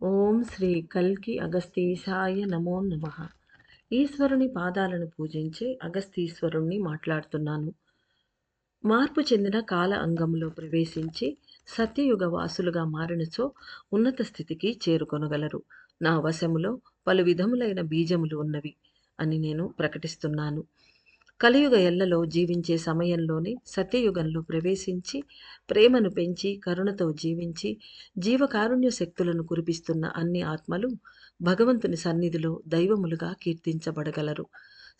ఓం శ్రీ కల్కి అగస్తీశాయ నమో నమః. ఈశ్వరుని పాదాలను పూజించే అగస్తీశ్వరుణ్ణి మాట్లాడుతున్నాను. మార్పు చెందిన కాల అంగంలో ప్రవేశించి సత్యయుగ వాసులుగా మారినచో ఉన్నత స్థితికి చేరుకొనగలరు. నా వశములో పలు విధములైన బీజములు ఉన్నవి అని నేను ప్రకటిస్తున్నాను. కలియుగ ఎల్లలో జీవించే సమయంలోనే సత్యయుగంలో ప్రవేశించి ప్రేమను పెంచి కరుణతో జీవించి జీవకారుణ్య శక్తులను కురిపిస్తున్న అన్ని ఆత్మలు భగవంతుని సన్నిధిలో దైవములుగా కీర్తించబడగలరు.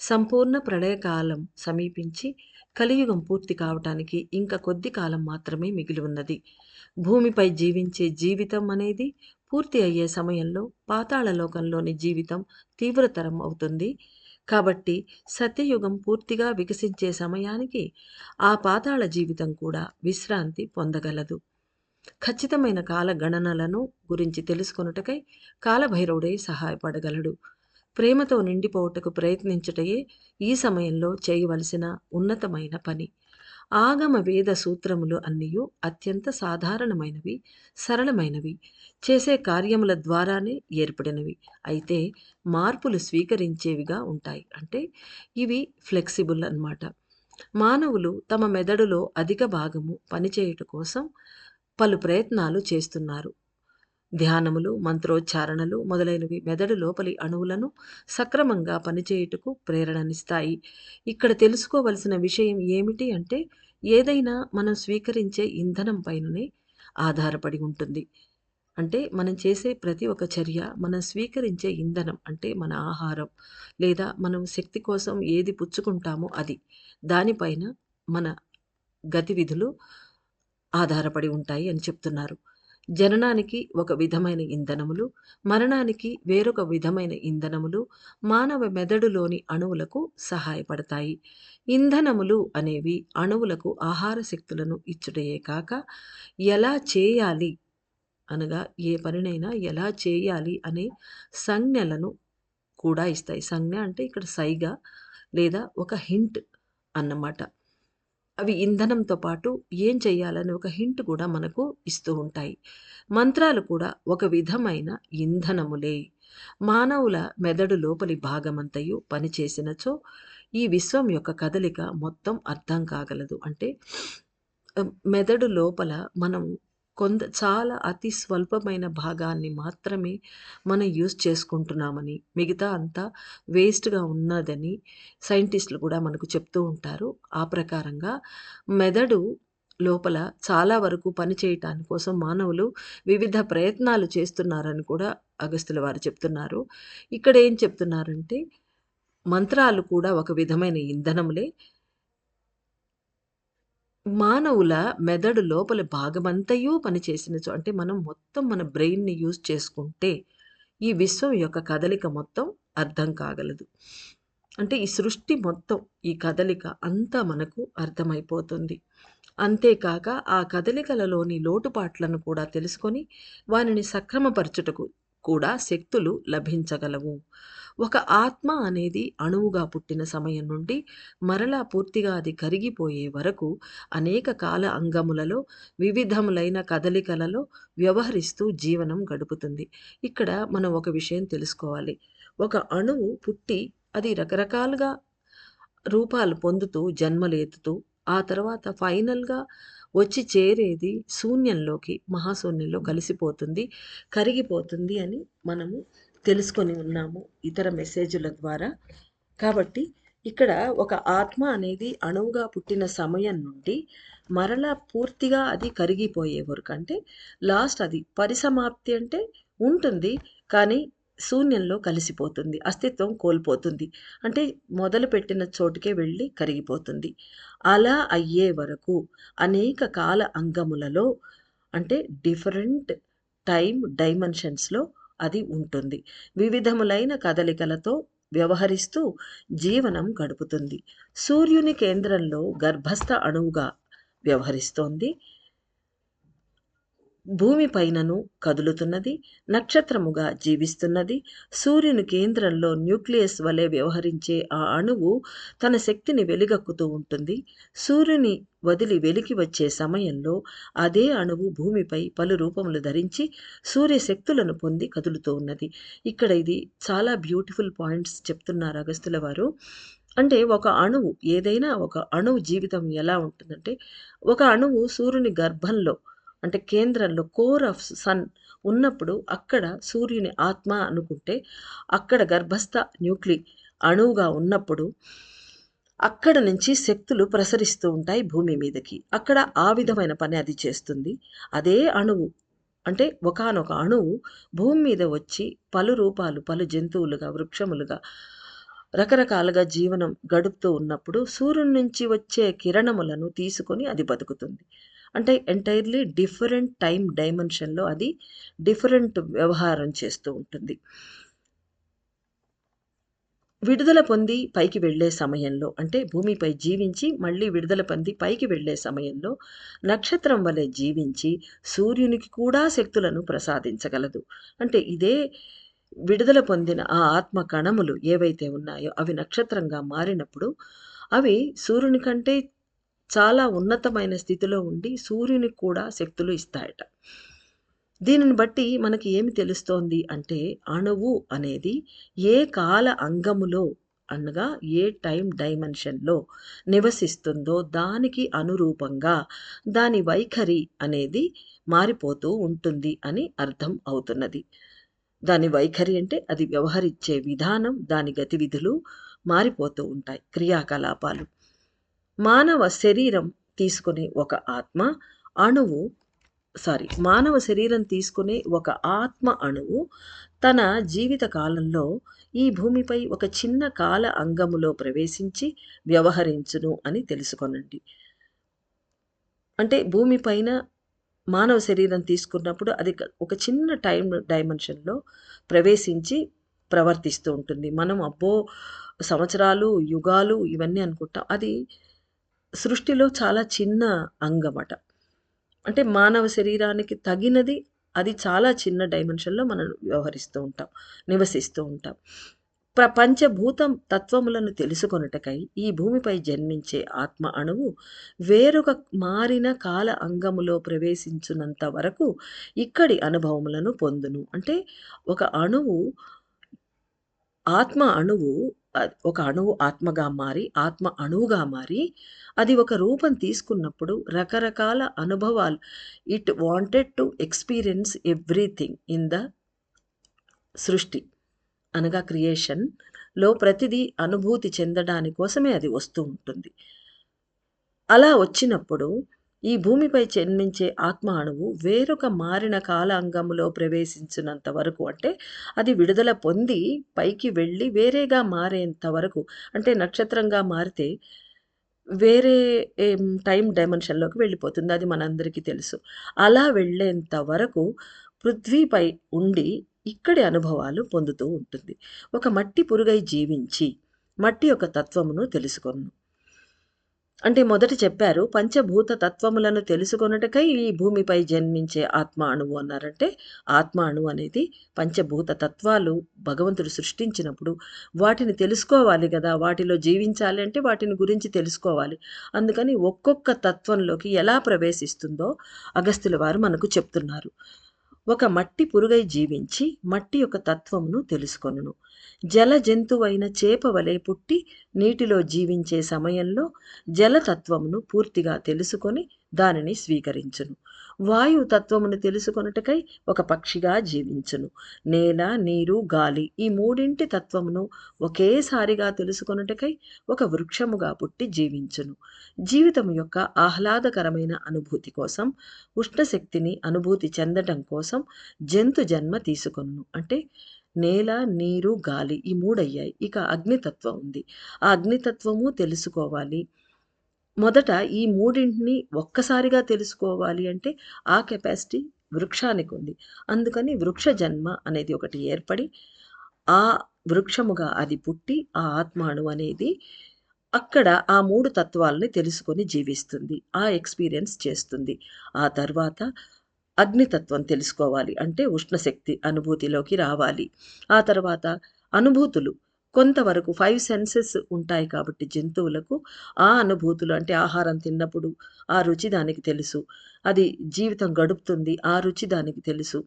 సంపూర్ణ ప్రళయకాలం సమీపించి కలియుగం పూర్తి కావటానికి ఇంకా కొద్ది కాలం మాత్రమే మిగిలి ఉన్నది. భూమిపై జీవించే జీవితం అనేది పూర్తి అయ్యే సమయంలో పాతాళ లోకంలోని జీవితం తీవ్రతరం అవుతుంది. కాబట్టి సత్యయుగం పూర్తిగా వికసించే సమయానికి ఆ పాతాళ జీవితం కూడా విశ్రాంతి పొందగలదు. ఖచ్చితమైన కాల గణనలను గురించి తెలుసుకొనుటకై కాలభైరవుడే సహాయపడగలడు. ప్రేమతో నిండిపోవుటకు ప్రయత్నించుటయే ఈ సమయంలో చేయవలసిన ఉన్నతమైన పని. ఆగమ వేద సూత్రములు అన్నియు అత్యంత సాధారణమైనవి, సరళమైనవి, చేసే కార్యముల ద్వారానే ఏర్పడినవి. అయితే మార్పులు స్వీకరించేవిగా ఉంటాయి. అంటే ఇవి ఫ్లెక్సిబుల్ అన్నమాట. మానవులు తమ మెదడులో అధిక భాగము పనిచేయుట కోసం పలు ప్రయత్నాలు చేస్తున్నారు. ధ్యానములు, మంత్రోచ్చారణలు మొదలైనవి మెదడు లోపలి అణువులను సక్రమంగా పనిచేయుటకు ప్రేరణనిస్తాయి. ఇక్కడ తెలుసుకోవలసిన విషయం ఏమిటి అంటే, ఏదైనా మనం స్వీకరించే ఇంధనం పైననే ఆధారపడి ఉంటుంది. అంటే మనం చేసే ప్రతి ఒక్క చర్య మనం స్వీకరించే ఇంధనం అంటే మన ఆహారం లేదా మనం శక్తి కోసం ఏది పుచ్చుకుంటామో అది. దానిపైన మన గతివిధులు ఆధారపడి ఉంటాయి అని చెప్తున్నారు. జననానికి ఒక విధమైన ఇంధనములు, మరణానికి వేరొక విధమైన ఇంధనములు మానవ మెదడులోని అణువులకు సహాయపడతాయి. ఇంధనములు అనేవి అణువులకు ఆహార శక్తులను ఇచ్చుటయే కాక, ఎలా చేయాలి అనగా ఏ పనినైనా ఎలా చేయాలి అనే సంజ్ఞలను కూడా ఇస్తాయి. సంజ్ఞ అంటే ఇక్కడ సైగ లేదా ఒక హింట్ అన్నమాట. అవి ఇంధనంతో పాటు ఏం చేయాలని ఒక హింట్ కూడా మనకు ఇస్తూ ఉంటాయి. మంత్రాలు కూడా ఒక విధమైన ఇంధనములే. మానవుల మెదడు లోపలి భాగమంతయు పనిచేసినచో ఈ విశ్వం యొక్క కదలిక మొత్తం అర్థం కాగలదు. అంటే మెదడు లోపల మనం చాలా అతి స్వల్పమైన భాగాన్ని మాత్రమే మనం యూజ్ చేసుకుంటున్నామని, మిగతా అంతా వేస్ట్‌గా ఉన్నదని సైంటిస్టులు కూడా మనకు చెప్తూ ఉంటారు. ఆ ప్రకారంగా మెదడు లోపల చాలా వరకు పని చేయటాని కోసం మానవులు వివిధ ప్రయత్నాలు చేస్తున్నారని కూడా అగస్త్యుల వారు చెప్తున్నారు. ఇక్కడ ఏం చెప్తున్నారంటే, మంత్రాలు కూడా ఒక విధమైన ఇంధనములే. మానవుల మెదడు లోపల భాగమంతయు పనిచేసినచో అంటే మనం మొత్తం మన బ్రెయిన్‌ని యూజ్ చేసుకుంటే, ఈ విశ్వం యొక్క కదలిక మొత్తం అర్థం కాగలదు. అంటే ఈ సృష్టి మొత్తం, ఈ కదలిక అంతా మనకు అర్థమైపోతుంది. అంతేకాక ఆ కదలికలలోని లోటుపాట్లను కూడా తెలుసుకొని, వానిని సక్రమపరచుటకు కూడా శక్తులు లభించగలవు. ఒక ఆత్మ అనేది అణువుగా పుట్టిన సమయం నుండి మరలా పూర్తిగా అది కరిగిపోయే వరకు అనేక కాల అంగములలో వివిధములైన కదలికలలో వ్యవహరిస్తూ జీవనం గడుపుతుంది. ఇక్కడ మనం ఒక విషయం తెలుసుకోవాలి. ఒక అణువు పుట్టి అది రకరకాలుగా రూపాలు పొందుతూ జన్మలెత్తుతూ ఆ తర్వాత ఫైనల్‌గా వచ్చి చేరేది శూన్యంలోకి, మహాశూన్యంలో కలిసిపోతుంది, కరిగిపోతుంది అని మనము తెలుసుకొని ఉన్నాము ఇతర మెసేజుల ద్వారా. కాబట్టి ఇక్కడ ఒక ఆత్మ అనేది అణువుగా పుట్టిన సమయం నుండి మరలా పూర్తిగా అది కరిగిపోయే వరకు అంటే లాస్ట్ అది పరిసమాప్తి అంటే ఉంటుంది. కానీ శూన్యంలో కలిసిపోతుంది. అస్తిత్వం కోల్పోతుంది. అంటే మొదలుపెట్టిన చోటుకే వెళ్ళి కరిగిపోతుంది. అలా అయ్యే వరకు అనేక కాల అంగములలో అంటే డిఫరెంట్ టైమ్ డైమెన్షన్స్‌లో అది ఉంటుంది. వివిధములైన కదలికలతో వ్యవహరిస్తూ జీవనం గడుపుతుంది. సూర్యుని కేంద్రంలో గర్భస్థ అణువుగా వ్యవహరిస్తోంది. భూమి పైనను కదులుతున్నది, నక్షత్రముగా జీవిస్తున్నది. సూర్యుని కేంద్రంలో న్యూక్లియస్ వలె వ్యవహరించే ఆ అణువు తన శక్తిని వెలిగక్కుతూ ఉంటుంది. సూర్యుని వదిలి వెలికి వచ్చే సమయంలో అదే అణువు భూమిపై పలు రూపములు ధరించి సూర్యశక్తులను పొంది కదులుతూ ఉన్నది. ఇక్కడ ఇది చాలా బ్యూటిఫుల్ పాయింట్స్ చెప్తున్నారు అగస్త్యుల వారు. అంటే ఒక అణువు, ఏదైనా ఒక అణువు జీవితం ఎలా ఉంటుందంటే, ఒక అణువు సూర్యుని గర్భంలో అంటే కేంద్రంలో కోర్ ఆఫ్ సన్ ఉన్నప్పుడు అక్కడ సూర్యుని ఆత్మ అనుకుంటే, అక్కడ గర్భస్థ అణువుగా ఉన్నప్పుడు అక్కడ నుంచి శక్తులు ప్రసరిస్తూ ఉంటాయి భూమి మీదకి. అక్కడ ఆ విధమైన పని అది చేస్తుంది. అదే అణువు అంటే ఒకానొక అణువు భూమి మీద వచ్చి పలు రూపాలు, పలు జంతువులుగా, వృక్షములుగా, రకరకాలుగా జీవనం గడుపుతూ ఉన్నప్పుడు సూర్యుని నుంచి వచ్చే కిరణములను తీసుకొని అది బతుకుతుంది. అంటే ఎంటైర్‌లీ డిఫరెంట్ టైమ్ డైమెన్షన్‌లో అది డిఫరెంట్ వ్యవహారం చేస్తూ ఉంటుంది. విడుదల పొంది పైకి వెళ్ళే సమయంలో అంటే భూమిపై జీవించి మళ్ళీ విడుదల పొంది పైకి వెళ్ళే సమయంలో నక్షత్రం వలె జీవించి సూర్యునికి కూడా శక్తులను ప్రసాదించగలదు. అంటే ఇదే విడుదల పొందిన ఆ ఆత్మ కణములు ఏవైతే ఉన్నాయో అవి నక్షత్రంగా మారినప్పుడు అవి సూర్యుని కంటే చాలా ఉన్నతమైన స్థితిలో ఉండి సూర్యునికి కూడా శక్తులు ఇస్తాయట. దీనిని బట్టి మనకి ఏమి తెలుస్తోంది అంటే, అణువు అనేది ఏ కాల అంగములో అనగా ఏ టైమ్ డైమెన్షన్‌లో నివసిస్తుందో దానికి అనురూపంగా దాని వైఖరి అనేది మారిపోతూ ఉంటుంది అని అర్థం అవుతున్నది. దాని వైఖరి అంటే అది వ్యవహరించే విధానం, దాని గతివిధులు మారిపోతూ ఉంటాయి. క్రియాకలాపాలు. మానవ శరీరం తీసుకునే ఒక ఆత్మ అణువు మానవ శరీరం తీసుకునే ఒక ఆత్మ అణువు తన జీవిత కాలంలో ఈ భూమిపై ఒక చిన్న కాల అంగములో ప్రవేశించి వ్యవహరించును అని తెలుసుకొనండి. అంటే భూమి పైన మానవ శరీరం తీసుకున్నప్పుడు అది ఒక చిన్న టైమ్ డైమెన్షన్‌లో ప్రవేశించి ప్రవర్తిస్తూ ఉంటుంది. మనం అబ్బో! సంవత్సరాలు, యుగాలు ఇవన్నీ అనుకుంటాం. అది సృష్టిలో చాలా చిన్న అంగమట. అంటే మానవ శరీరానికి తగినది అది చాలా చిన్న డైమెన్షన్‌లో మనం వ్యవహరిస్తూ ఉంటాం. నివసిస్తూ ఉంటాం. పంచభూతం తత్వములను తెలుసుకొనుటకై ఈ భూమిపై జన్మించే ఆత్మ అణువు వేరొక మారిన కాల అంగములో ప్రవేశించునంత వరకు ఇక్కడి అనుభవములను పొందును. అంటే ఒక అణువు ఆత్మ అణువు ఒక అణువు ఆత్మగా మారి, ఆత్మ అణువుగా మారి, అది ఒక రూపం తీసుకున్నప్పుడు రకరకాల అనుభవాలు it wanted to experience everything in the సృష్టి. అనగా క్రియేషన్‌లో ప్రతిదీ అనుభూతి చెందడాని కోసమే అది వస్తూ ఉంటుంది. అలా వచ్చినప్పుడు ఈ భూమిపై జన్మించే ఆత్మ అణువు వేరొక మారిన కాలాంగములో ప్రవేశించినంత వరకు అంటే అది విడుదల పొంది పైకి వెళ్ళి వేరేగా మారేంత వరకు అంటే నక్షత్రంగా మారితే వేరే టైమ్ డైమెన్షన్‌లోకి వెళ్ళిపోతుంది. అది మనందరికీ తెలుసు. అలా వెళ్ళేంత వరకు పృథ్వీపై ఉండి ఇక్కడి అనుభవాలు పొందుతూ ఉంటుంది. ఒక మట్టి పురుగై జీవించి మట్టి యొక్క తత్వమును తెలుసుకొనును. అంటే మొదట చెప్పారు పంచభూత తత్వములను తెలుసుకొనుటకై ఈ భూమిపై జన్మించే ఆత్మ అణువు అన్నారంటే, ఆత్మ అణువు అనేది పంచభూత తత్వాలు భగవంతుడు సృష్టించినప్పుడు వాటిని తెలుసుకోవాలి గదా! వాటిలో జీవించాలి అంటే వాటిని గురించి తెలుసుకోవాలి. అందుకని ఒక్కొక్క తత్వంలోకి ఎలా ప్రవేశిస్తుందో అగస్త్యుల వారు మనకు చెప్తున్నారు. ఒక మట్టి పురుగై జీవించి మట్టి యొక్క తత్వమును తెలుసుకొనును. జల జంతువైన చేప వలె పుట్టి నీటిలో జీవించే సమయంలో జలతత్వమును పూర్తిగా తెలుసుకొని దానిని స్వీకరించును. వాయు తత్వమును తెలుసుకొనుటకై ఒక పక్షిగా జీవించును. నేల, నీరు, గాలి ఈ మూడింటి తత్వమును ఒకేసారిగా తెలుసుకొనుటకై ఒక వృక్షముగా పుట్టి జీవించును. జీవితం యొక్క ఆహ్లాదకరమైన అనుభూతి కోసం, ఉష్ణశక్తిని అనుభూతి చెందటం కోసం జంతు జన్మ తీసుకొనును. అంటే నేల, నీరు, గాలి ఈ మూడయ్యాయి. ఇక అగ్నితత్వం ఉంది. ఆ అగ్నితత్వము తెలుసుకోవాలి. మొదట ఈ మూడింటిని ఒక్కసారిగా తెలుసుకోవాలి అంటే ఆ కెపాసిటీ వృక్షానికుంది. అందుకని వృక్ష జన్మ అనేది ఒకటి ఏర్పడి, ఆ వృక్షముగా అది పుట్టి, ఆ ఆత్మాణు అనేది అక్కడ ఆ 3 తత్వాలని తెలుసుకొని జీవిస్తుంది. ఆ ఎక్స్‌పీరియన్స్ చేస్తుంది. ఆ తర్వాత అగ్నితత్వం తెలుసుకోవాలి. అంటే ఉష్ణశక్తి అనుభూతిలోకి రావాలి. ఆ తర్వాత అనుభూతులు కొంతవరకు 5 సెన్సెస్ ఉంటాయి కాబట్టి జంతువులకు ఆ అనుభూతులు అంటే ఆహారం తిన్నప్పుడు ఆ రుచి దానికి తెలుసు. అది జీవితం గడుపుతుంది. ఆ రుచి దానికి తెలుసు.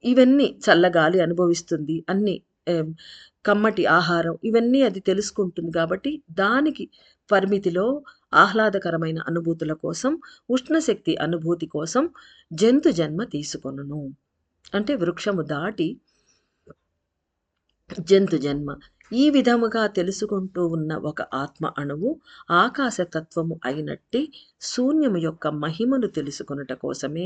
ఇవన్నీ చల్లగాలి అనుభవిస్తుంది. అన్నీ ఆహ్, కమ్మటి ఆహారం ఇవన్నీ అది తెలుసుకుంటుంది కాబట్టి దానికి పరిమితిలో ఆహ్లాదకరమైన అనుభూతుల కోసం, ఉష్ణశక్తి అనుభూతి కోసం జంతు జన్మ తీసుకొనును. అంటే వృక్షము దాటి జంతు జన్మ. ఈ విధముగా తెలుసుకుంటూ ఉన్న ఒక ఆత్మ అణువు ఆకాశతత్వము అయినట్టి శూన్యము యొక్క మహిమను తెలుసుకొనుట కోసమే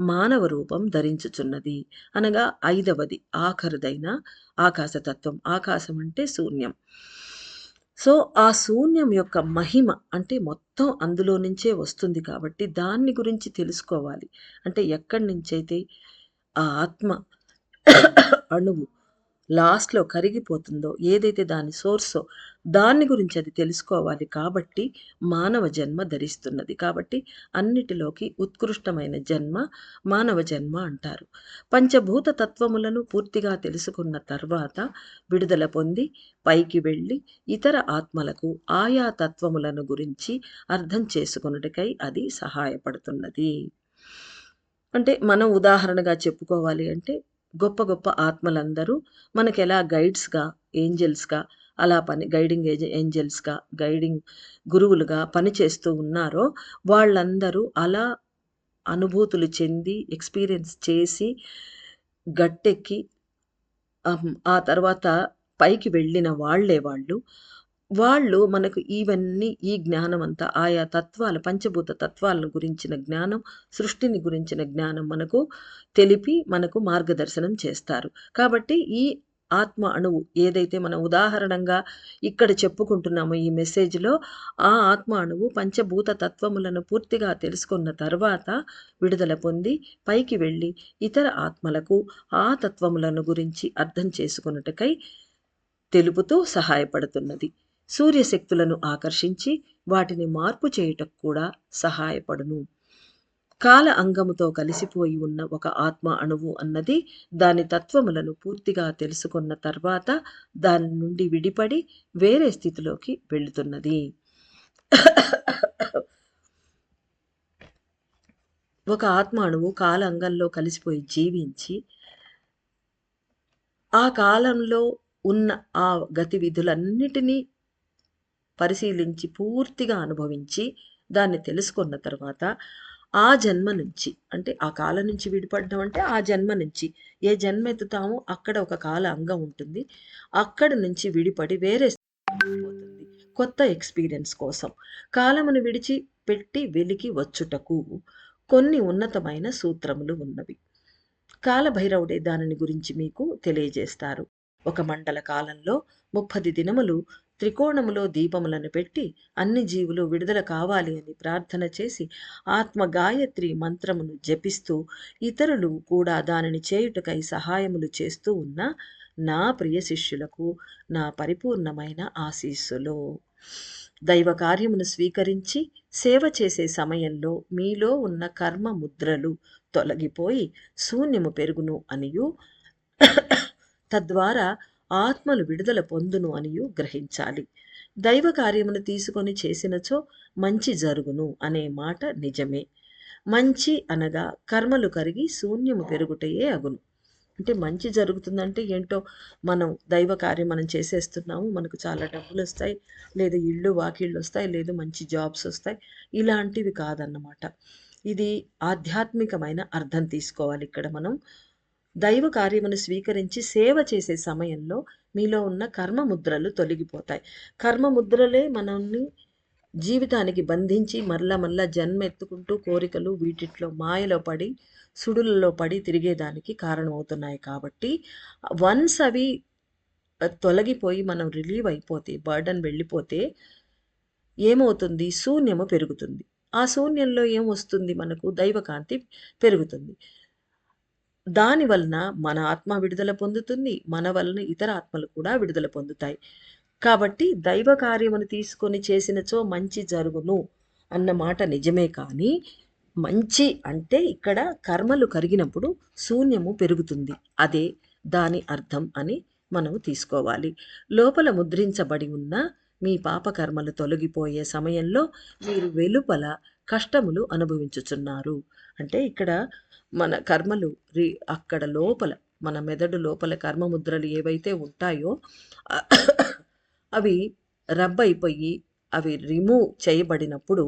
మానవ రూపం ధరించుచున్నది. అనగా ఐదవది ఆఖరిదైన ఆకాశతత్వం. ఆకాశం అంటే శూన్యం. సో, ఆ శూన్యం యొక్క మహిమ అంటే మొత్తం అందులో నుంచే వస్తుంది కాబట్టి దాన్ని గురించి తెలుసుకోవాలి. అంటే ఎక్కడి నుంచైతే ఆ ఆత్మ అణువు లాస్ట్‌లో కరిగిపోతుందో, ఏదైతే దాని సోర్సో దాన్ని గురించి అది తెలుసుకోవాలి కాబట్టి మానవ జన్మ ధరిస్తున్నది. కాబట్టి అన్నిటిలోకి ఉత్కృష్టమైన జన్మ మానవ జన్మ అంటారు. పంచభూత తత్వములను పూర్తిగా తెలుసుకున్న తర్వాత విడుదల పొంది పైకి వెళ్ళి ఇతర ఆత్మలకు ఆయా తత్వములను గురించి అర్థం చేసుకొనుటకై అది సహాయపడుతున్నది. అంటే మనం ఉదాహరణగా చెప్పుకోవాలి అంటే గొప్ప గొప్ప ఆత్మలందరూ మనకెలా గైడ్స్‌గా, ఏంజెల్స్‌గా అలా గైడింగ్ ఏంజెల్స్‌గా, గైడింగ్ గురువులుగా పనిచేస్తూ ఉన్నారో వాళ్ళందరూ అలా అనుభూతులు చెంది, ఎక్స్‌పీరియన్స్ చేసి, గట్టెక్కి ఆ తర్వాత పైకి వెళ్ళిన వాళ్ళే వాళ్ళు. వాళ్ళు మనకు ఇవన్నీ ఈ జ్ఞానమంతా ఆయా తత్వాలు పంచభూత తత్వాలను గురించిన జ్ఞానం, సృష్టిని గురించిన జ్ఞానం మనకు తెలిపి, మనకు మార్గదర్శనం చేస్తారు. కాబట్టి ఈ ఆత్మ అణువు ఏదైతే మనం ఉదాహరణంగా ఇక్కడ చెప్పుకుంటున్నామో ఈ మెసేజ్‌లో, ఆ ఆత్మ అణువు పంచభూత తత్వములను పూర్తిగా తెలుసుకున్న తర్వాత విడుదల పొంది పైకి వెళ్ళి ఇతర ఆత్మలకు ఆ తత్వములను గురించి అర్థం చేసుకొనుటకై తెలుపుతూ సహాయపడుతున్నది. సూర్యశక్తులను ఆకర్షించి వాటిని మార్పు చేయుటకు కూడా సహాయపడును. కాల అంగముతో కలిసిపోయి ఉన్న ఒక ఆత్మ అణువు అన్నది దాని తత్వములను పూర్తిగా తెలుసుకున్న తర్వాత దాని నుండి విడిపడి వేరే స్థితిలోకి వెళుతున్నది. ఒక ఆత్మ అణువు కాల అంగంలో కలిసిపోయి జీవించి ఆ కాలంలో ఉన్న ఆ గతివిధులన్నిటినీ పరిశీలించి పూర్తిగా అనుభవించి దాన్ని తెలుసుకున్న తర్వాత ఆ జన్మ నుంచి అంటే ఆ కాలం నుంచి విడిపడడం అంటే ఆ జన్మ నుంచి ఏ జన్మ ఎత్తుతామో అక్కడ ఒక కాల అంగం ఉంటుంది. అక్కడి నుంచి విడిపడి వేరే పోతుంది. కొత్త ఎక్స్‌పీరియన్స్ కోసం. కాలమును విడిచిపెట్టి వెలికి వచ్చుటకు కొన్ని ఉన్నతమైన సూత్రములు ఉన్నవి. కాలభైరవుడే దానిని గురించి మీకు తెలియజేస్తారు. ఒక మండల కాలంలో 30 దినములు త్రికోణములో దీపములను పెట్టి అన్ని జీవులు విడుదల కావాలి అని ప్రార్థన చేసి ఆత్మ గాయత్రి మంత్రమును జపిస్తూ ఇతరులు కూడా దానిని చేయుటకై సహాయములు చేస్తూ ఉన్న నా ప్రియ శిష్యులకు నా పరిపూర్ణమైన ఆశీస్సులు. దైవ కార్యమును స్వీకరించి సేవ చేసే సమయంలో మీలో ఉన్న కర్మ ముద్రలు తొలగిపోయి శూన్యము పెరుగును అనియు తద్వారా ఆత్మలు విడుదల పొందును అనియు గ్రహించాలి. దైవ కార్యమును తీసుకొని చేసినచో మంచి జరుగును అనే మాట నిజమే. మంచి అనగా కర్మలు కరిగి శూన్యము పెరుగుటయే అగును. అంటే మంచి జరుగుతుందంటే ఏంటో మనం దైవ కార్యం మనం చేసేస్తున్నాము. మనకు చాలా డబ్బులొస్తాయి. లేదా ఇళ్ళు, వాకిళ్ళొస్తాయి. లేదు మంచి జాబ్సొస్తాయి. ఇలాంటివి కాదన్నమాట. ఇది ఆధ్యాత్మికమైన అర్థం తీసుకోవాలి ఇక్కడ మనం. దైవ కార్యమును స్వీకరించి సేవ చేసే సమయంలో మీలో ఉన్న కర్మ ముద్రలు తొలగిపోతాయి. కర్మ ముద్రలే మనల్ని జీవితానికి బంధించి మరలా మరలా జన్మెత్తుకుంటూ కోరికలు వీటిట్లో మాయలో పడి, సుడులలో పడి తిరిగేదానికి కారణమవుతున్నాయి కాబట్టి, వన్స్ అవి తొలగిపోయి మనం రిలీవ్ అయిపోతే, బర్డెన్ వెళ్ళిపోతే ఏమవుతుంది? శూన్యము పెరుగుతుంది. ఆ శూన్యంలో ఏమొస్తుంది మనకు? దైవకాంతి పెరుగుతుంది. దాని వలన మన ఆత్మ విడుదల పొందుతుంది. మన వలన ఇతర ఆత్మలు కూడా విడుదల పొందుతాయి. కాబట్టి దైవ కార్యమును తీసుకొని చేసినచో మంచి జరుగును అన్న మాట నిజమే కానీ, మంచి అంటే ఇక్కడ కర్మలు కరిగినప్పుడు శూన్యము పెరుగుతుంది. అదే దాని అర్థం అని మనము తీసుకోవాలి. లోపల ముద్రించబడి ఉన్న మీ పాపకర్మలు తొలగిపోయే సమయంలో మీరు వెలుపల కష్టములు అనుభవించుచున్నారు. అంటే ఇక్కడ మన కర్మలు అక్కడ లోపల మన మెదడు లోపల కర్మముద్రలు ఏవైతే ఉంటాయో అవి రబ్ అయిపోయి అవి రిమూవ్ చేయబడినప్పుడు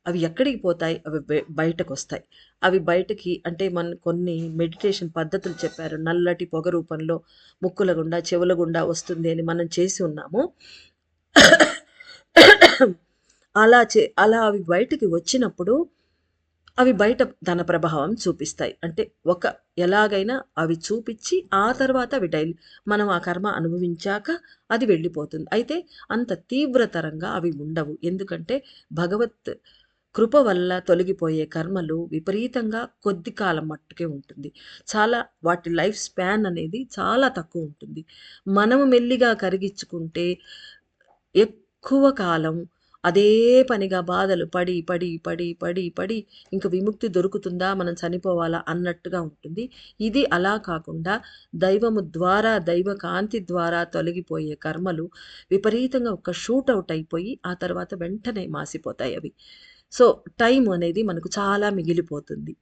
అవి ఎక్కడికి పోతాయి? అవి బయటకొస్తాయి. అవి బయటకి అంటే కొన్ని మెడిటేషన్ పద్ధతులు చెప్పారు. నల్లటి పొగ రూపంలో ముక్కుల గుండా, చెవుల గుండా వస్తుంది అని మనం చేసి ఉన్నాము. అలా అవి బయటికి వచ్చినప్పుడు అవి బయట ధన ప్రభావం చూపిస్తాయి. అంటే ఎలాగైనా అవి చూపిచ్చి ఆ తర్వాత అవి మనం ఆ కర్మ అనుభవించాక అది వెళ్ళిపోతుంది. అయితే అంత తీవ్రతరంగా అవి ఉండవు. ఎందుకంటే భగవత్ కృప వల్ల తొలగిపోయే కర్మలు విపరీతంగా కొద్ది కాలం మట్టుకే ఉంటుంది. చాలా వాటి లైఫ్ స్పాన్ అనేది చాలా తక్కువ ఉంటుంది. మనము మెల్లిగా కరిగించుకుంటే ఎక్కువ కాలం అదే పనిగా బాధలు పడి, పడి, పడి, పడి, పడి ఇంక విముక్తి దొరుకుతుందా? మనం చనిపోవాలా? అన్నట్టుగా ఉంటుంది. ఇది అలా కాకుండా దైవము ద్వారా, దైవ కాంతి ద్వారా తొలగిపోయే కర్మలు విపరీతంగా ఒక షూట్ ఔట్ అయిపోయి, ఆ తర్వాత వెంటనే మాసిపోతాయి అవి. సో, టైం అనేది మనకు చాలా మిగిలిపోతుంది.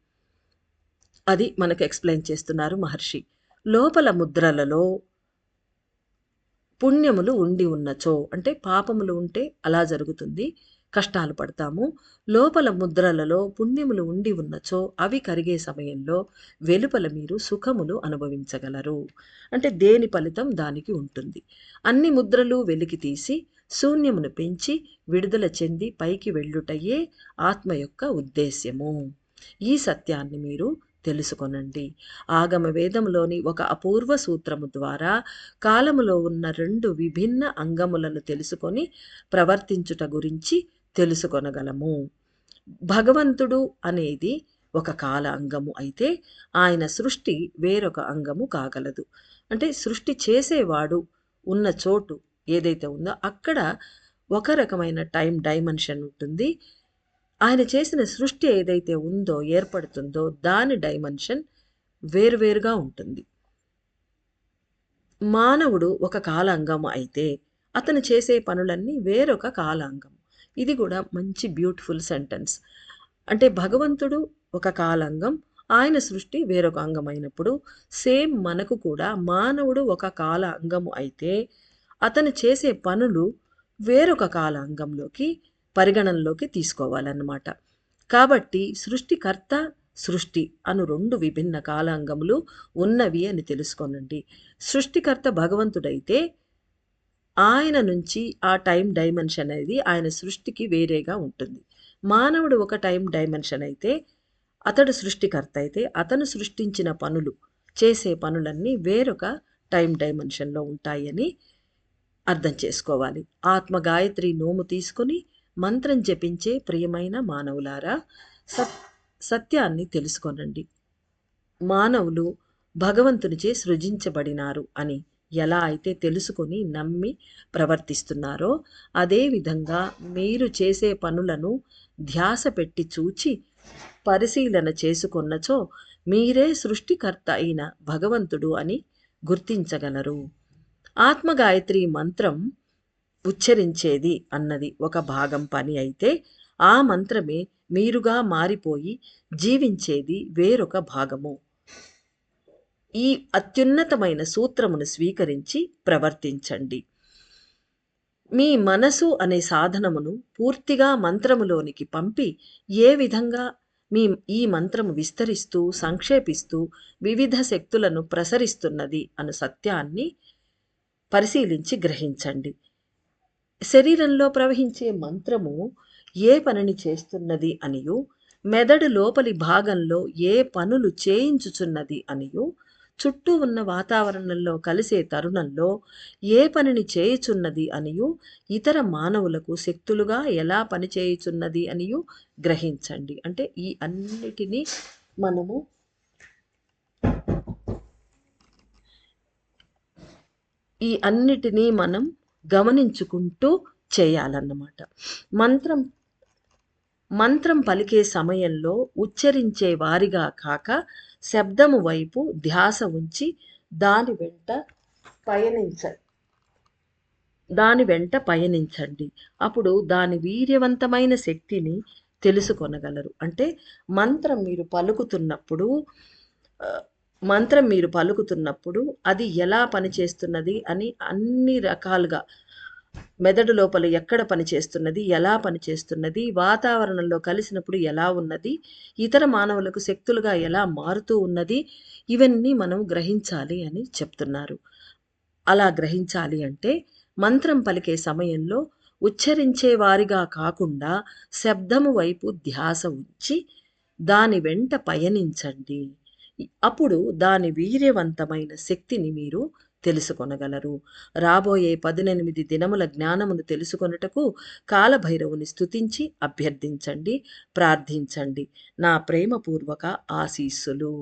అది మనకు ఎక్స్‌ప్లెయిన్ చేస్తున్నారు మహర్షి. లోపల ముద్రలలో పుణ్యములు ఉండి ఉన్నచో అంటే పాపములు ఉంటే అలా జరుగుతుంది. కష్టాలు పడతాము. లోపల ముద్రలలో పుణ్యములు ఉండి ఉన్నచో అవి కరిగే సమయంలో వెలుపల మీరు సుఖములు అనుభవించగలరు. అంటే దేని ఫలితం దానికి ఉంటుంది. అన్ని ముద్రలు వెలికి తీసి శూన్యమును పెంచి విడుదల చెంది పైకి వెళ్ళుటయే ఆత్మ యొక్క ఉద్దేశ్యము. ఈ సత్యాన్ని మీరు తెలుసుకొనండి. ఆగమ వేదములోని ఒక అపూర్వ సూత్రము ద్వారా కాలములో ఉన్న 2 విభిన్న అంగములను తెలుసుకొని ప్రవర్తించుట గురించి తెలుసుకొనగలము. భగవంతుడు అనేది ఒక కాల అంగము అయితే ఆయన సృష్టి వేరొక అంగము కాగలదు. అంటే సృష్టి చేసేవాడు ఉన్న చోటు ఏదైతే ఉందో అక్కడ ఒక రకమైన టైం డైమెన్షన్ ఉంటుంది. ఆయన చేసిన సృష్టి ఏదైతే ఉందో ఏర్పడుతుందో దాని డైమెన్షన్ వేరువేరుగా ఉంటుంది. మానవుడు ఒక కాలాంగం అయితే అతను చేసే పనులన్నీ వేరొక కాలాంగం. ఇది కూడా మంచి బ్యూటిఫుల్ సెంటెన్స్. అంటే భగవంతుడు ఒక కాలాంగం, ఆయన సృష్టి వేరొక అంగమైనప్పుడు సేమ్ మనకు కూడా మానవుడు ఒక కాల అంగము అయితే అతను చేసే పనులు వేరొక కాల అంగంలోకి పరిగణనలోకి తీసుకోవాలన్నమాట. కాబట్టి సృష్టికర్త, సృష్టి అను 2 విభిన్న కాలాంగములు ఉన్నవి అని తెలుసుకోనండి. సృష్టికర్త భగవంతుడైతే ఆయన నుంచి ఆ టైం డైమెన్షన్ అనేది ఆయన సృష్టికి వేరేగా ఉంటుంది. మానవుడు ఒక టైం డైమెన్షన్ అయితే అతడు సృష్టికర్త అయితే అతను సృష్టించిన పనులు చేసే పనులన్నీ వేరొక టైం డైమెన్షన్‌లో ఉంటాయని అర్థం చేసుకోవాలి. ఆత్మ గాయత్రి నోము తీసుకొని మంత్రం జపించే ప్రియమైన మానవులారా సత్యాన్ని తెలుసుకొనండి. మానవులు భగవంతునిచే సృజించబడినారు అని ఎలా అయితే తెలుసుకొని నమ్మి ప్రవర్తిస్తున్నారో అదేవిధంగా మీరు చేసే పనులను ధ్యాస పెట్టి చూచి పరిశీలన చేసుకొన్నచో మీరే సృష్టికర్త అయిన భగవంతుడు అని గుర్తించగలరు. ఆత్మగాయత్రి మంత్రం ఉచ్చరించేది అన్నది ఒక భాగం పని అయితే ఆ మంత్రమే మీరుగా మారిపోయి జీవించేది వేరొక భాగము. ఈ అత్యున్నతమైన సూత్రమును స్వీకరించి ప్రవర్తించండి. మీ మనసు అనే సాధనమును పూర్తిగా మంత్రములోనికి పంపి ఏ విధంగా ఈ మంత్రము విస్తరిస్తూ సంక్షేపిస్తూ వివిధ శక్తులను ప్రసరిస్తున్నది అను సత్యాన్ని పరిశీలించి గ్రహించండి. శరీరంలో ప్రవహించే మంత్రము ఏ పనిని చేస్తున్నది అనియు మెదడు లోపలి భాగంలో ఏ పనులు చేయించుచున్నది అనియు చుట్టూ ఉన్న వాతావరణంలో కలిసే తరుణంలో ఏ పనిని చేయుచున్నది అనియు ఇతర మానవులకు శక్తులుగా ఎలా పనిచేయుచున్నది అనియు గ్రహించండి. అంటే ఈ అన్నిటినీ మనము మనం గమనించుకుంటూ చేయాలన్నమాట. మంత్రం మంత్రం పలికే సమయంలో ఉచ్చరించే వారిగా కాక శబ్దము వైపు ధ్యాస ఉంచి దాని వెంట పయనించ పయనించండి. అప్పుడు దాని వీర్యవంతమైన శక్తిని తెలుసుకొనగలరు. అంటే మంత్రం మీరు పలుకుతున్నప్పుడు ఆహ్, మంత్రం మీరు పలుకుతున్నప్పుడు అది ఎలా పనిచేస్తున్నది అని అన్ని రకాలుగా మెదడు లోపల ఎక్కడ పనిచేస్తున్నది, ఎలా పనిచేస్తున్నది, వాతావరణంలో కలిసినప్పుడు ఎలా ఉన్నది, ఇతర మానవులకు శక్తులుగా ఎలా మారుతూ ఉన్నది, ఇవన్నీ మనం గ్రహించాలి అని చెప్తున్నారు. అలా గ్రహించాలి అంటే మంత్రం పలికే సమయంలో ఉచ్చరించే వారిగా కాకుండా శబ్దము వైపు ధ్యాస ఉంచి దాని వెంట పయనించండి. అప్పుడు దాని వీర్యవంతమైన శక్తిని మీరు తెలుసుకొనగలరు. రాబోయే 18 దినముల జ్ఞానమును తెలుసుకొనుటకు కాలభైరవుని స్తుతించి అభ్యర్థించండి, ప్రార్థించండి. నా ప్రేమపూర్వక ఆశీస్సులు.